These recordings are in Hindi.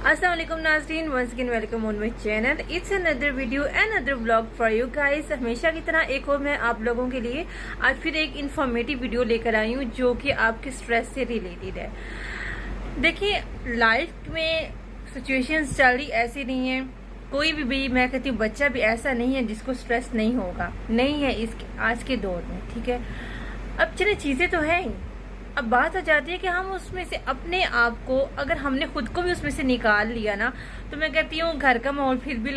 अस्सलाम वालेकुम नाज़रीन, once again welcome on my channel. It's another video another vlog for you guys. हमेशा की तरह एक और मैं आप लोगों के लिए आज फिर एक इन्फॉर्मेटिव वीडियो लेकर आई हूँ जो कि आपके स्ट्रेस से रिलेटेड है। देखिए, लाइफ में सिचुएशंस चल रही ऐसी नहीं है, कोई भी मैं कहती हूँ बच्चा भी ऐसा नहीं है जिसको स्ट्रेस नहीं होगा, नहीं है इस आज के दौर में। ठीक है, अब चले चीज़ें तो हैं ही, अब बात आ जाती है कि हम उसमें से अपने आप को, अगर हमने खुद को भी उसमें से निकाल लिया ना, तो मैं कहती हूँ घर का माहौल फिर भी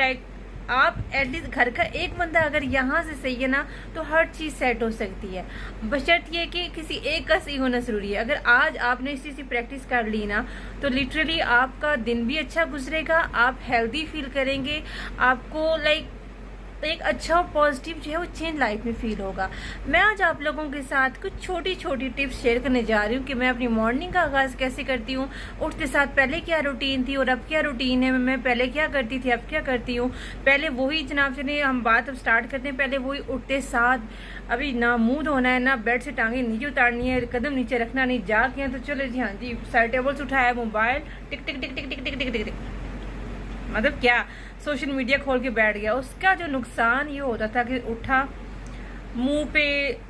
आप एटलीस्ट घर का एक बंदा अगर यहाँ से सही है ना, तो हर चीज़ सेट हो सकती है। बशर्त ये कि किसी एक का सही होना ज़रूरी है। अगर आज आपने इस चीज़ की प्रैक्टिस कर ली ना, तो लिटरली आपका दिन भी अच्छा गुजरेगा, आप हेल्दी फील करेंगे, आपको एक अच्छा और पॉजिटिव जो है वो चेंज लाइफ में फील होगा। मैं आज आप लोगों के साथ कुछ छोटी छोटी टिप्स शेयर करने जा रही हूँ कि मैं अपनी मॉर्निंग का आगाज़ कैसे करती हूँ, उठते साथ पहले क्या रूटीन थी और अब क्या रूटीन है, मैं पहले क्या करती थी अब क्या करती हूँ। पहले वही जनाब, चलिए हम बात अब स्टार्ट करते हैं। पहले वही उठते साथ, अभी ना मुंह धोना है, ना बेड से टांगे नीचे उतारनी है, कदम नीचे रखना नहीं, जाके तो चलो जी हाँ जी साइड टेबल्स उठाया, मोबाइल टिक टिक टिक टिक टिक टिक टिक टिक, मतलब क्या सोशल मीडिया खोल के बैठ गया। उसका जो नुकसान ये होता था कि उठा, मुंह पे,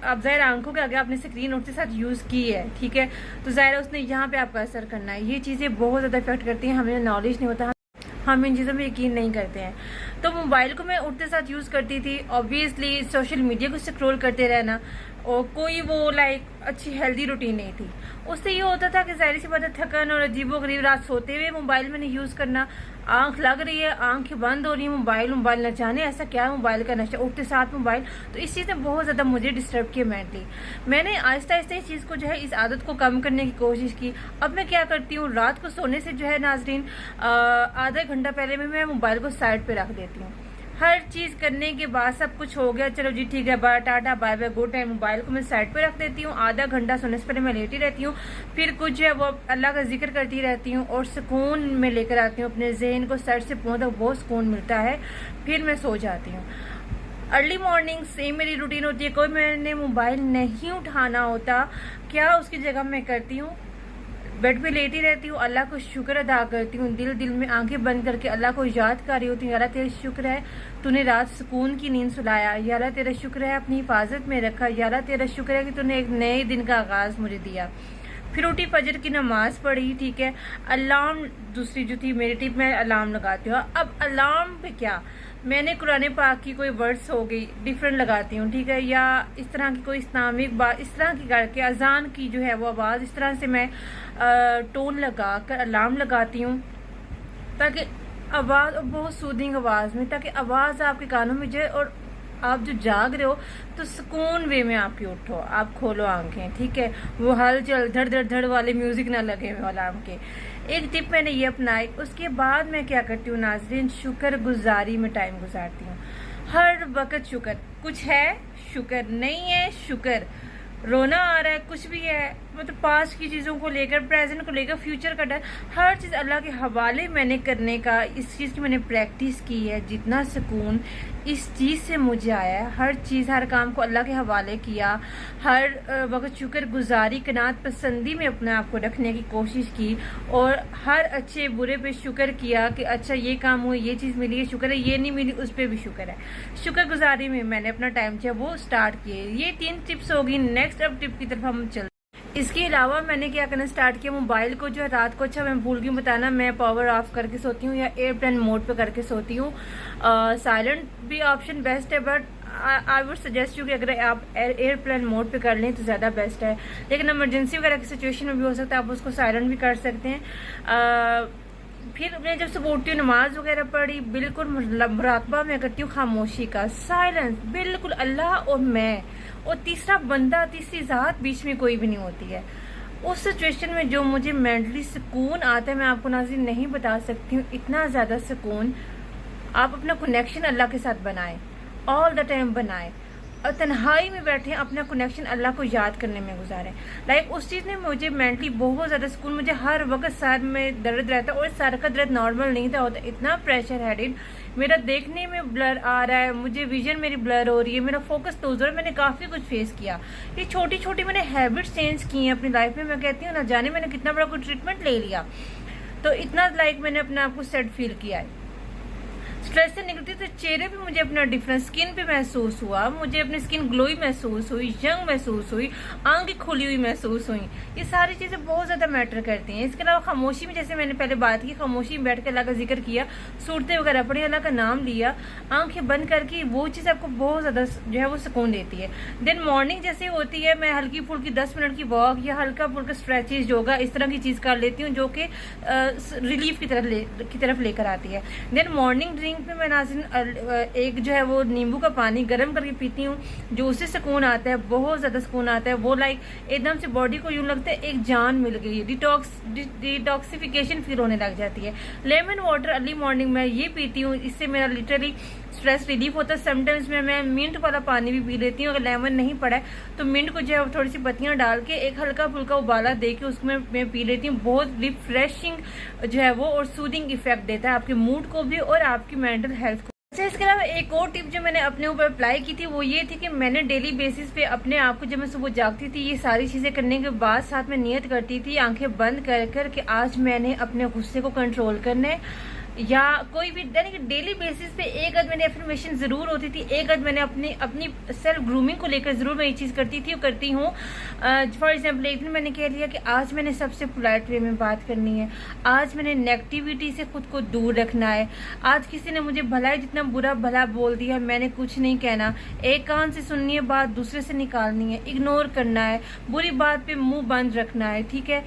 अब ज़ाहिर आंखों के आगे आपने स्क्रीन उठते साथ यूज़ की है, ठीक है, तो ज़ाहिर उसने यहाँ पे आपका असर करना है। ये चीज़ें बहुत ज़्यादा इफेक्ट करती हैं, हमें नॉलेज नहीं होता, हम इन चीज़ों में यकीन नहीं करते हैं। तो मोबाइल को मैं उठते साथ यूज़ करती थी, ऑब्वियसली सोशल मीडिया को स्क्रॉल करते रहना, और कोई वो अच्छी हेल्दी रूटीन नहीं थी। उससे ये होता था कि ज़ाहिर सी बात है थकन और अजीबोगरीब, रात सोते हुए मोबाइल में नहीं यूज़ करना, आंख लग रही है, आंखें बंद हो रही है, मोबाइल न जाने ऐसा क्या है मोबाइल का नशा, उठते साथ मोबाइल। तो इस चीज़ ने बहुत ज़्यादा मुझे डिस्टर्ब किया मेंटली। मैंने आहिस्ता आहिस्ता इस चीज़ को जो है, इस आदत को कम करने की कोशिश की। अब मैं क्या करती हूँ, रात को सोने से जो है नाजरीन, आधा घंटा पहले में मैं मोबाइल को साइड पे रख देती हूँ। हर चीज़ करने के बाद सब कुछ हो गया, चलो जी ठीक है, bye tata bye bye good time, mobile को मैं साइड पे रख देती हूँ। आधा घंटा सोने से पहले मैं लेटी रहती हूँ, फिर कुछ जो है वो अल्लाह का जिक्र करती रहती हूँ और सुकून में लेकर आती हूँ अपने जहन को, सर से पाँव तक बहुत सुकून मिलता है, फिर मैं सो जाती हूँ। अर्ली मॉर्निंग सेम मेरी रूटीन होती है, कोई मैंने मोबाइल नहीं उठाना होता, क्या उसकी जगह मैं करती हूँ, बेड पे लेटी रहती हूँ, अल्लाह को शुक्र अदा करती हूँ, दिल दिल में आंखें बंद करके अल्लाह को याद कर रही होती हूँ। यार तेरा शुक्र है तूने रात सुकून की नींद सुलाया, यार तेरा शुक्र है अपनी हिफाजत में रखा, यार तेरा शुक्र है कि तूने एक नए दिन का आगाज़ मुझे दिया। फिर उठी, फजर की नमाज पढ़ी, ठीक है। अलार्म दूसरी जो थी मेरी टिप, मैं अलार्म लगाती हूँ। अब अलार्म पे क्या, मैंने कुरान पाक की कोई वर्ड्स हो गई डिफरेंट लगाती हूँ, ठीक है, या इस तरह की कोई इस्लामिक बात इस तरह की करके अजान की जो है वो आवाज़ इस तरह से मैं टोन लगा कर अलार्म लगाती हूँ, ताकि आवाज़ बहुत सूदिंग आवाज़ में, ताकि आवाज़ आपके कानों में जाए और आप जो जाग रहे हो तो सुकून वे में आपकी उठो, आप खोलो आंखें, ठीक है, वो हलचल धड़ धड़ धड़ वाले म्यूजिक ना लगे हुए अलार्म के। एक टिप मैंने ये अपनाई। उसके बाद मैं क्या करती हूँ नाजरीन, शुक्र गुजारी में टाइम गुजारती हूँ। हर वक्त शुक्र, कुछ है शुक्र, नहीं है शुक्र, रोना आ रहा है कुछ भी है, मतलब पास्ट की चीज़ों को लेकर, प्रेजेंट को लेकर, फ्यूचर का डर, हर चीज़ अल्लाह के हवाले मैंने करने का, इस चीज़ की मैंने प्रैक्टिस की है। जितना सुकून इस चीज़ से मुझे आया है, हर चीज़ हर काम को अल्लाह के हवाले किया, हर वक्त शुक्र गुजारी कनात पसंदी में अपने आप को रखने की कोशिश की, और हर अच्छे बुरे पे शुक्र किया कि अच्छा ये काम हुआ, ये चीज़ मिली है शुक्र है, ये नहीं मिली उस पर भी शुक्र है। शुक्र गुजारी में मैंने अपना टाइम जो है वो स्टार्ट किए। ये 3 टिप्स होगी। नेक्स्ट अब टिप की तरफ हम चल। इसके अलावा मैंने क्या करना स्टार्ट किया, मोबाइल को जो है रात को, अच्छा मैं भूल गई बताना, मैं पावर ऑफ करके सोती हूँ या एयरप्लेन मोड पे करके सोती हूँ। साइलेंट भी ऑप्शन बेस्ट है, but I would suggest you कि अगर आप एयरप्लेन मोड पे कर लें तो ज़्यादा बेस्ट है, लेकिन इमरजेंसी वगैरह की सिचुएशन में भी हो सकता है, आप उसको साइलेंट भी कर सकते हैं। फिर मैं जब सुबह उठती हूँ, नमाज वगैरह पढ़ी, बिल्कुल मुराकबा मैं करती हूँ खामोशी का, साइलेंस, बिल्कुल अल्लाह और मैं, और तीसरा बंदा, तीसरी ज़ात बीच में कोई भी नहीं होती है। उस सिचुएशन में जो मुझे मेंटली सुकून आता है, मैं आपको नाज़रीन नहीं बता सकती हूँ, इतना ज़्यादा सुकून। आप अपना कनेक्शन अल्लाह के साथ बनाएं, ऑल द टाइम बनाएं, और तन्हाई में बैठे अपना कनेक्शन अल्लाह को याद करने में गुजारें। उस चीज़ ने मुझे मेंटली बहुत ज़्यादा सुकून, मुझे हर वक्त सर में दर्द रहता, और सर का दर्द नॉर्मल नहीं था होता, इतना प्रेशर हेडेड, मेरा देखने में ब्लर आ रहा है, मुझे विजन मेरी ब्लर हो रही है, मेरा फोकस लूज हो रहा है, मैंने काफ़ी कुछ फेस किया। ये छोटी छोटी मैंने हैबिट्स चेंज की हैं अपनी लाइफ में। मैं कहती हूँ ना जाने मैंने कितना बड़ा कोई ट्रीटमेंट ले लिया। तो इतना लाइक मैंने अपने आप को सेट फील किया है। स्ट्रेस से निकलती तो चेहरे पे मुझे अपना डिफरेंस स्किन पे महसूस हुआ, मुझे अपनी स्किन ग्लोई महसूस हुई, यंग महसूस हुई, आंखें खुली हुई महसूस हुई। ये सारी चीजें बहुत ज्यादा मैटर करती हैं। इसके अलावा खामोशी में, जैसे मैंने पहले बात की, खामोशी में बैठ कर अल्लाह का जिक्र किया, सूरतें वगैरह पढ़ी, अल्लाह का नाम लिया, आंखें बंद करके, वो चीज आपको बहुत ज्यादा जो है वो सुकून देती है। देन मॉर्निंग जैसे होती है, मैं हल्की फुल्की 10 मिनट की वॉक या हल्का फुल्का स्ट्रेचेज योगा इस तरह की चीज कर लेती हूँ, जो कि रिलीफ की तरफ लेकर आती है। देन मॉर्निंग ड्रिंक पे मैं नाज़रीन एक जो है वो नींबू का पानी गर्म करके पीती हूँ, जो उससे सुकून आता है, बहुत ज्यादा सुकून आता है। वो लाइक एकदम से बॉडी को यूं लगता है एक जान मिल गई है, डिटॉक्सिफिकेशन फील होने लग जाती है। लेमन वाटर अर्ली मॉर्निंग में ये पीती हूँ, इससे मेरा लिटरली स्ट्रेस रिलीफ होता है। समटाइम्स मैं मिंट वाला पानी भी पी लेती हूँ, अगर लेमन नहीं पड़ा है तो मिंट को जो है थोड़ी सी पत्तियां डाल के एक हल्का फुल्का उबाला दे के उसमें मैं पी लेती हूँ। बहुत रिफ्रेशिंग जो है वो और सूदिंग इफेक्ट देता है आपके मूड को भी और आपकी मेंटल हेल्थ को। अच्छा, इसके अलावा एक और टिप जो मैंने अपने ऊपर अप्लाई की थी वो ये थी कि मैंने डेली बेसिस पे अपने आप को, जब मैं सुबह जागती थी, ये सारी चीजें करने के बाद साथ में नियत करती थी आंखें बंद कर कि आज मैंने अपने गुस्से को कंट्रोल करना है, या कोई भी यानी कि डेली बेसिस पे एक आध मैंने एफर्मेशन जरूर होती थी, एक आध मैंने अपनी सेल्फ ग्रूमिंग को लेकर जरूर मैं ये चीज करती थी और करती हूँ। फॉर एग्जाम्पल एक दिन मैंने कह लिया कि आज मैंने सबसे पोलाइट वे में बात करनी है, आज मैंने नेगेटिविटी से खुद को दूर रखना है, आज किसी ने मुझे भला जितना बुरा भला बोल दिया मैंने कुछ नहीं कहना, एक कान से सुननी है बात दूसरे से निकालनी है, इग्नोर करना है, बुरी बात पे मुंह बंद रखना है, ठीक है,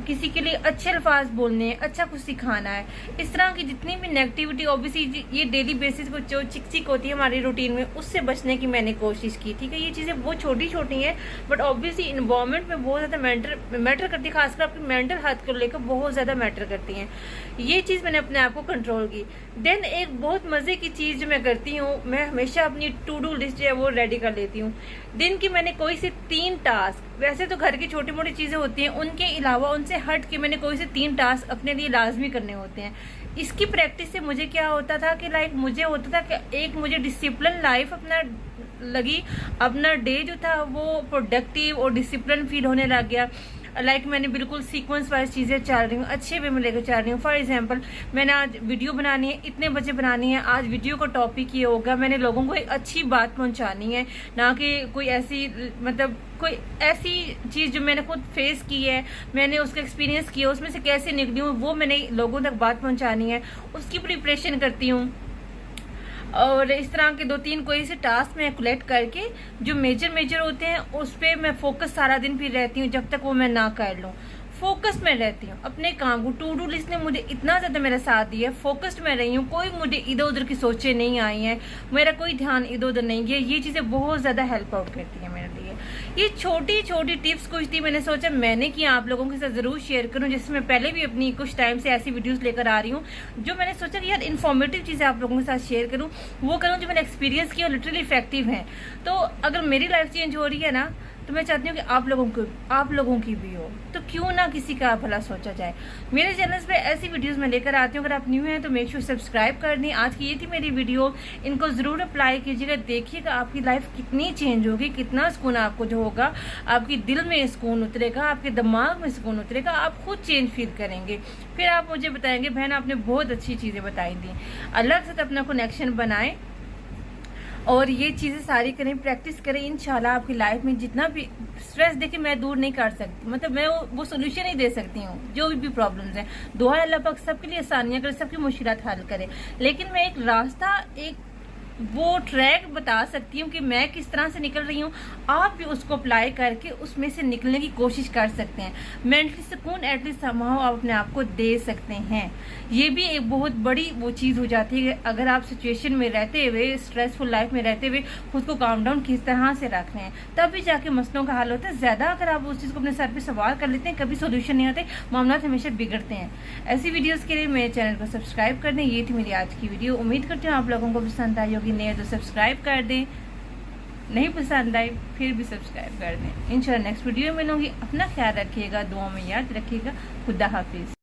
किसी के लिए अच्छे अल्फाज बोलने हैं, अच्छा कुछ सिखाना है। इस तरह की जितनी भी नेगेटिविटी ऑब्वियसली ये डेली बेसिस को जो चिक होती है हमारी रूटीन में, उससे बचने की मैंने कोशिश की, ठीक है। ये चीजें बहुत छोटी छोटी हैं बट ऑब्वियसली इन्वायरमेंट में बहुत ज्यादा मैटर करती है, खासकर आपकी मेंटल हेल्थ को लेकर बहुत ज्यादा मैटर करती हैं। ये चीज मैंने अपने आप को कंट्रोल की। देन एक बहुत मजे की चीज जो मैं करती हूँ, मैं हमेशा अपनी टू डू लिस्ट जो है वो रेडी कर लेती हूँ। दिन की मैंने कोई से 3 टास्क, वैसे तो घर की छोटी मोटी चीजें होती हैं, उनके अलावा उनसे हट के मैंने कोई से 3 टास्क अपने लिए लाजमी करने होते हैं। इसकी प्रैक्टिस से मुझे क्या होता था कि लाइक मुझे होता था कि एक मुझे डिसिप्लिन लाइफ अपना लगी, अपना डे जो था वो प्रोडक्टिव और डिसिप्लिन फील होने लग गया। लाइक मैंने बिल्कुल सीक्वेंस वाइज चीजें चल रही हूँ, अच्छे वे में लेकर चल रही हूँ। फॉर एग्जांपल मैंने आज वीडियो बनानी है, इतने बजे बनानी है, आज वीडियो का टॉपिक ये होगा, मैंने लोगों को एक अच्छी बात पहुंचानी है, ना कि कोई ऐसी मतलब कोई ऐसी चीज जो मैंने खुद फेस की है, मैंने उसका एक्सपीरियंस किया, उसमें से कैसे निकली हूँ, वो मैंने लोगों तक बात पहुंचानी है, उसकी प्रिपरेशन करती हूँ। और इस तरह के 2-3 कोई से टास्क मैं कलेक्ट करके जो मेजर होते हैं उस पर मैं फोकस सारा दिन फिर रहती हूँ, जब तक वो मैं ना कर लूँ। फोकस में रहती हूँ अपने काम को। टू डू लिस्ट ने मुझे इतना ज्यादा मेरा साथ दिया, फोकस्ड में रही हूँ, कोई मुझे इधर उधर की सोचें नहीं आई हैं, मेरा कोई ध्यान इधर उधर नहीं गया। ये चीजें बहुत ज्यादा हेल्प आउट करती है मेरे लिए। ये छोटी छोटी टिप्स कुछ थी, मैंने सोचा मैंने कि आप लोगों के साथ जरूर शेयर करूं, जिससे मैं पहले भी अपनी कुछ टाइम से ऐसी वीडियोस लेकर आ रही हूँ, जो मैंने सोचा कि यार इन्फॉर्मेटिव चीजें आप लोगों के साथ शेयर करूं, वो करूं जो मैंने एक्सपीरियंस किया और लिटरली इफेक्टिव है। तो अगर मेरी लाइफ चेंज हो रही है ना, तो मैं चाहती हूँ कि आप लोगों की भी हो, तो क्यों ना किसी का भला सोचा जाए। मेरे चैनल पे ऐसी वीडियोस मैं लेकर आती हूँ। अगर आप न्यू हैं तो मेक श्योर सब्सक्राइब कर दें। आज की ये थी मेरी वीडियो, इनको जरूर अप्लाई कीजिएगा, देखिएगा आपकी लाइफ कितनी चेंज होगी, कितना सुकून आपको जो होगा, आपकी दिल में सुकून उतरेगा, आपके दिमाग में सुकून उतरेगा, आप खुद चेंज फील करेंगे। फिर आप मुझे बताएंगे बहन आपने बहुत अच्छी चीजें बताई दी। अल्लाह के साथ अपना कनेक्शन बनाएं और ये चीजें सारी करें, प्रैक्टिस करें। इंशाल्लाह आपकी लाइफ में जितना भी स्ट्रेस देखिए मैं दूर नहीं कर सकती, मतलब मैं वो सोल्यूशन नहीं दे सकती हूँ जो भी प्रॉब्लम्स हैं। दुआ अल्लाह पाक सबके लिए आसानियां करे, सबकी मुश्किलात हल करे, लेकिन मैं एक रास्ता, एक वो ट्रैक बता सकती हूँ कि मैं किस तरह से निकल रही हूँ। आप भी उसको अप्लाई करके उसमें से निकलने की कोशिश कर सकते हैं। मेंटली सुकून एटलीस्ट समाओ आप अपने आप को दे सकते हैं। ये भी एक बहुत बड़ी वो चीज हो जाती है अगर आप सिचुएशन में रहते हुए, स्ट्रेसफुल लाइफ में रहते हुए खुद को काम डाउन किस तरह से रख रहे हैं, तभी जाके मसलों का हल होता है। ज्यादा अगर आप उस चीज को अपने सर पे सवार कर लेते हैं, कभी सोल्यूशन नहीं आते, मामला हमेशा बिगड़ते हैं। ऐसी वीडियोस के लिए मेरे चैनल को सब्सक्राइब कर दें। ये थी मेरी आज की वीडियो, उम्मीद करती हूँ आप लोगों को पसंद आई होगी। नहीं तो सब्सक्राइब कर दें, नहीं पसंद आए फिर भी सब्सक्राइब कर दें। इंशाल्लाह नेक्स्ट वीडियो में मिलूंगी। अपना ख्याल रखिएगा, दुआ में याद रखिएगा। खुदा हाफिज।